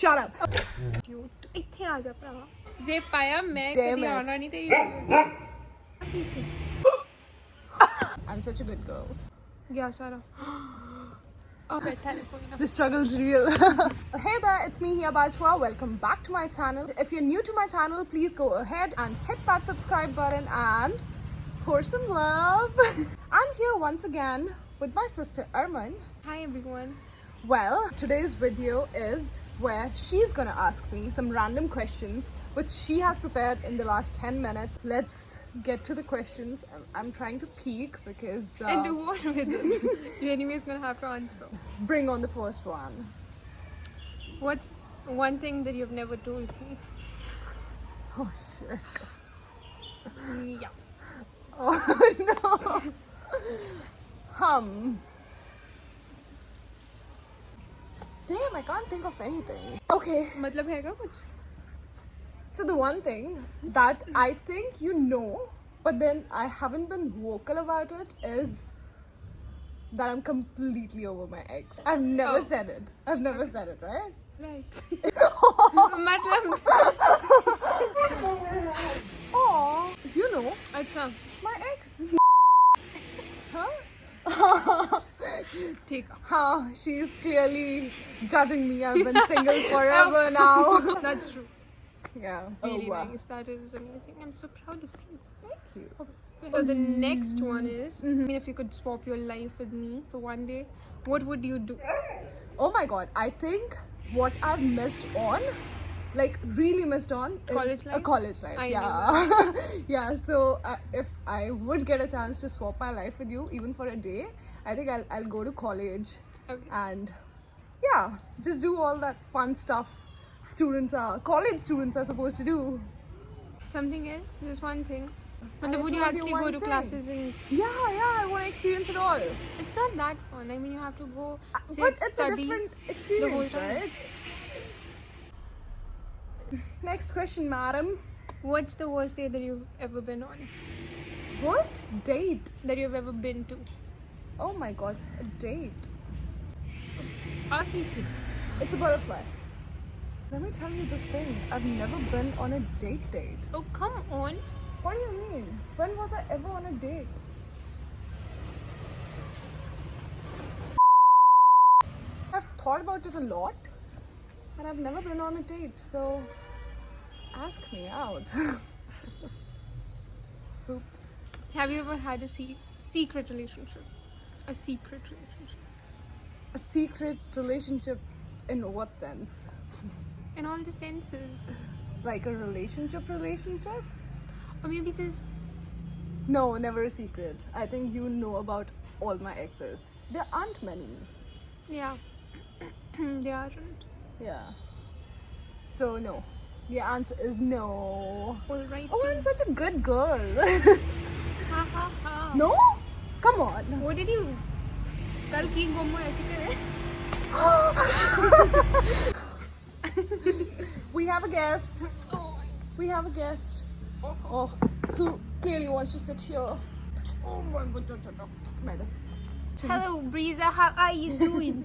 Shut up. Cute इतने आ जा भरावा जे पाया मैं Damn कभी it. आना नहीं तेरी I'm such a good girl. गया सारा बैठा है कोई ना The struggle's real. Hey there, it's me here, Bajwa. Welcome back to my channel. If you're new to my channel, please go ahead and hit that subscribe button and pour some love. I'm here once again with my sister Arman. Hi everyone. Well, today's video is where she's gonna ask me some random questions which she has prepared in the last 10 minutes. Let's get to the questions. I'm trying to peek because And do what with it? You anyways gonna have to answer. bring on the first one. What's one thing that you've never told me? Oh shit. Yeah. Oh no. Damn, I can't think of anything. Okay, मतलब है क्या कुछ? so the one thing that I think you know, but then I haven't been vocal about it is that I'm completely over my ex. I've never Oh. said it. I've never said it, right? Right. मतलब Oh, you know, अच्छा my ex. Huh? ठीक है. Huh, she's clearly judging me. I've been single forever now. That's true. Yeah. Really wow. nice. That is amazing. I'm so proud of you. Thank you. So the next one is, I mean, if you could swap your life with me for one day, what would you do? Oh my god, I think what I've missed on, like really missed on, is College a life? college life. I yeah. Yeah, so if I would get a chance to swap my life with you, even for a day, I think I'll go to college Okay. and yeah, just do all that fun stuff college students are supposed to do. Something else? Just one thing. I मतलब would you told you actually go one to thing. classes and Yeah, I want to experience it all. it's not that fun. I mean, you have to go sit, But it's a study. different experience, time. right? Next question, madam. What's the worst day that you've ever been on? Worst date? That you've ever been to? Oh my god, a date. Easy. It's a butterfly. Let me tell you this thing. I've never been on a date. Oh, come on. What do you mean? When was I ever on a date? I've thought about it a lot, and I've never been on a date, so ask me out. Oops. Have you ever had a secret relationship? A secret relationship. A secret relationship in what sense? In all the senses. Like a relationship? Or maybe just No, never a secret. I think you know about all my exes. There aren't many. yeah. They aren't. Yeah. So no. The answer is no. Alright. Oh, I'm such a good girl. Ha ha ha. No? Come on. What did you? कल की गोमो ऐसे करे? We have a guest. Oh. We have a guest. Oh, who clearly wants to sit here. Oh my god. Madam. Hello, Breeza. How are you doing?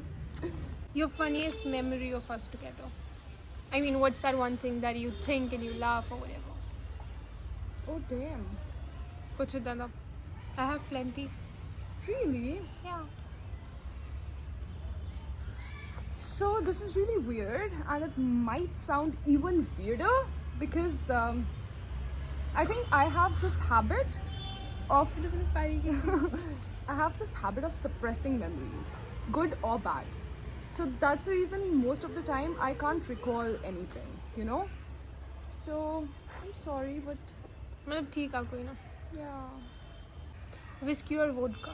Your funniest memory of us together. I mean, what's that one thing that you think and you laugh or whatever? Oh damn. Kuch dana. I have plenty. Really? Yeah. So this is really weird, and it might sound even weirder because I think I have this habit of suppressing memories, good or bad. So that's the reason most of the time I can't recall anything, you know. So I'm sorry, but मतलब ठीक है कोई ना. yeah. Whiskey or vodka?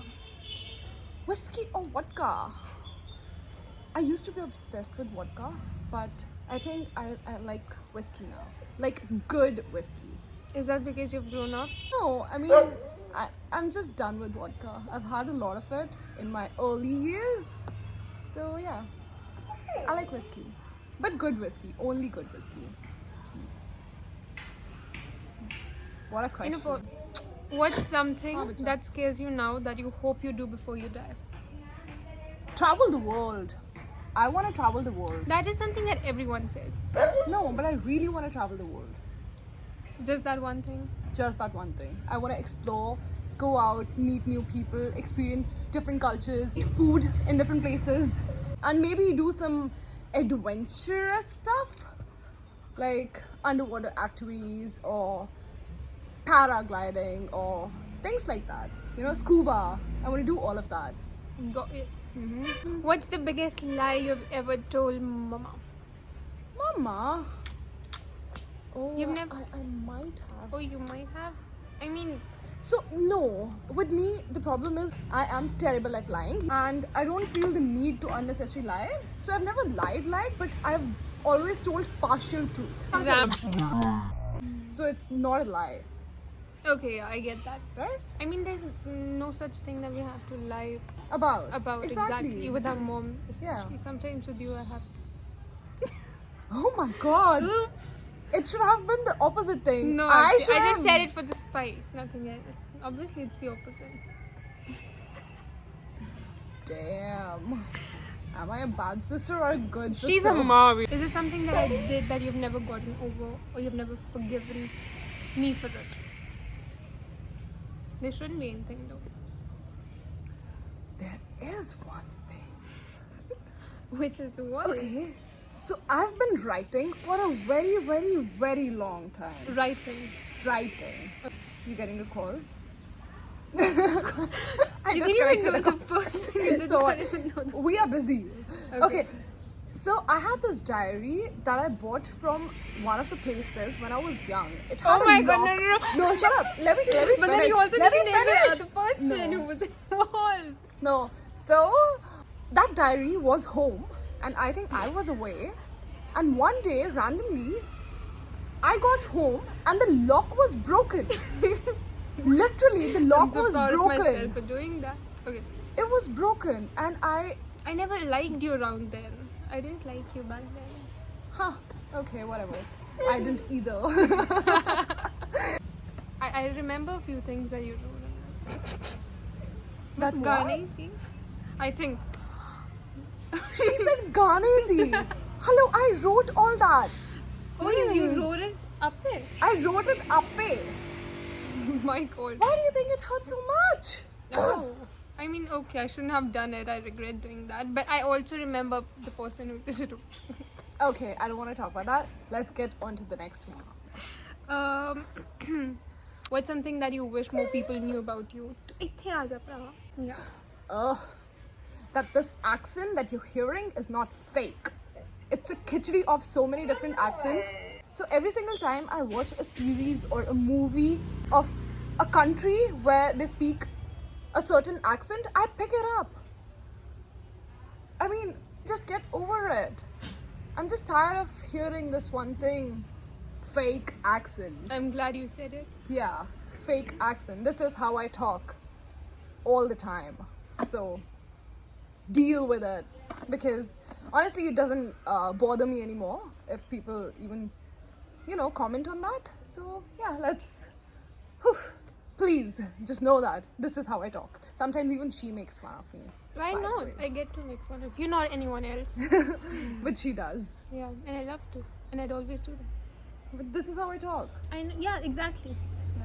Whiskey or vodka? I used to be obsessed with vodka, but I think I like whiskey now. Like good whiskey. Is that because you've grown up? No, I mean, I'm just done with vodka. I've had a lot of it in my early years. So yeah, I like whiskey. But good whiskey, only good whiskey. What a You know, question. what's something that scares you now that you hope you do before you die? Travel the world. I want to travel the world. That is something that everyone says. No, but I really want to travel the world. Just that one thing. Just that one thing. I want to explore, go out, meet new people, experience different cultures, eat food in different places, and maybe do some adventurous stuff like underwater activities or paragliding or things like that. You know, scuba. I want to do all of that. Got it. What's the biggest lie you've ever told mama? Mama. Oh, You've never- I might have. Oh, you might have. I mean, So no, with me the problem is I am terrible at lying and I don't feel the need to unnecessarily lie. So I've never lied, but I've always told partial truth. So it's not a lie, okay, I get that. right? I mean, there's no such thing that we have to lie About exactly with our mom, especially. Yeah. Sometimes with you, I have. Oh my god. Oops. It should have been the opposite thing. No, I I just said it for the spice, nothing else. Obviously, it's the opposite. Damn. Am I a bad sister or a good sister? She's a mom. Is it something that I did that you've never gotten over or you've never forgiven me for it? There shouldn't be anything though. There is one thing. Which is what? Okay. So I've been writing for a very, very, very long time. Writing. Writing. You getting a call? You didn't even know the call. person. You did So not even know the we are busy. Okay. Okay. So I had this diary that I bought from one of the places when I was young. It had Oh my a god, lock. no. No, shut up. Let me finish. But then you also Let didn't me name the finish. other person No. who was involved. No. So that diary was home and I think I was away. And one day, randomly, I got home and the lock was broken. Literally, the lock I'm so was proud of myself broken. for doing that. Okay. It was broken and I... I never liked you around then. I didn't like you back then. Huh. Okay, whatever. I didn't either. I remember a few things that you wrote. That Miss what? Garni, see? I think. She said Ghanesi. Hello, I wrote all that. Oh, you wrote it up there? I wrote it up. My god. Why do you think it hurt so much? Oh. I mean, okay, I shouldn't have done it. I regret doing that. But I also remember the person who did it. Okay, I don't want to talk about that. Let's get on to the next one. What's something that you wish more people knew about you? Yeah. That this accent that you're hearing is not fake. It's a khichdi of so many different accents. So every single time I watch a series or a movie of a country where they speak a certain accent, I pick it up. I mean, just get over it. I'm just tired of hearing this one thing. Fake accent. I'm glad you said it. Yeah, fake accent. This is how I talk all the time. So deal with it, because honestly it doesn't bother me anymore if people even, you know, comment on that. So yeah, let's please just know that this is how I talk. Sometimes even she makes fun of me. Why by the not? way. I get to make fun of you, not anyone else. But she does. Yeah, and I love to. And I'd always do that. But this is how I talk. Yeah, exactly.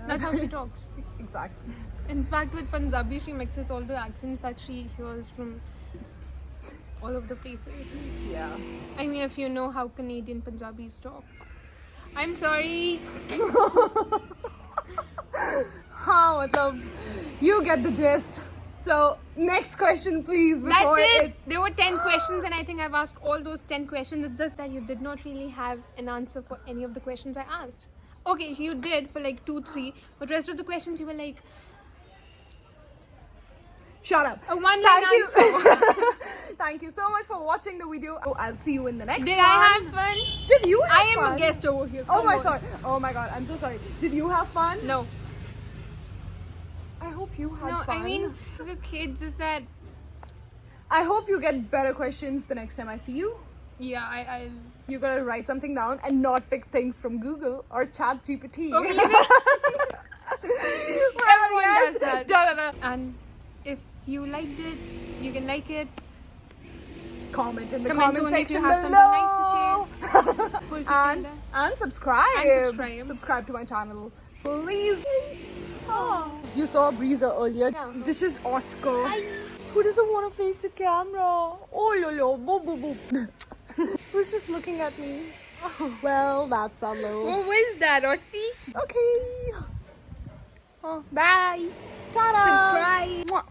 That's how she talks. Exactly. In fact, with Punjabi, she mixes all the accents that she hears from all of the places. Yeah. I mean, if you know how Canadian Punjabis talk. I'm sorry. How, matlab, you get the gist. So next question, please. Before That's it. There were 10 questions, and I think I've asked all those 10 questions. It's just that you did not really have an answer for any of the questions I asked. Okay, you did for like 2, 3, but rest of the questions you were like, Shut up. a one-line Thank you. answer. Thank you so much for watching the video. Oh, I'll see you in the next Did one. I have fun? Did you have I am fun? a guest over here. Oh Come my on. god. Oh my god. I'm so sorry. Did you have fun? No. I hope you had No, fun. I mean, as a kid, just that, I hope you get better questions the next time I see you. yeah, I'll... You gotta write something down and not pick things from Google or ChatGPT. Okay, everyone Yes. does that. Da, da, da. And if you liked it, you can like it. comment in the Comment comment only if you section have below. something nice to say. Full and Pipinda. and subscribe. And subscribe. Subscribe to my channel, please. Oh. You saw Breezer earlier. Yeah. This is Oscar. Hi. Who doesn't want to face the camera? Oh, lolo, boo, boo, boo. Who's just looking at me? Well, that's a little. What was that, Ossie? Okay. Bye. Ta-da. Subscribe. Mwah.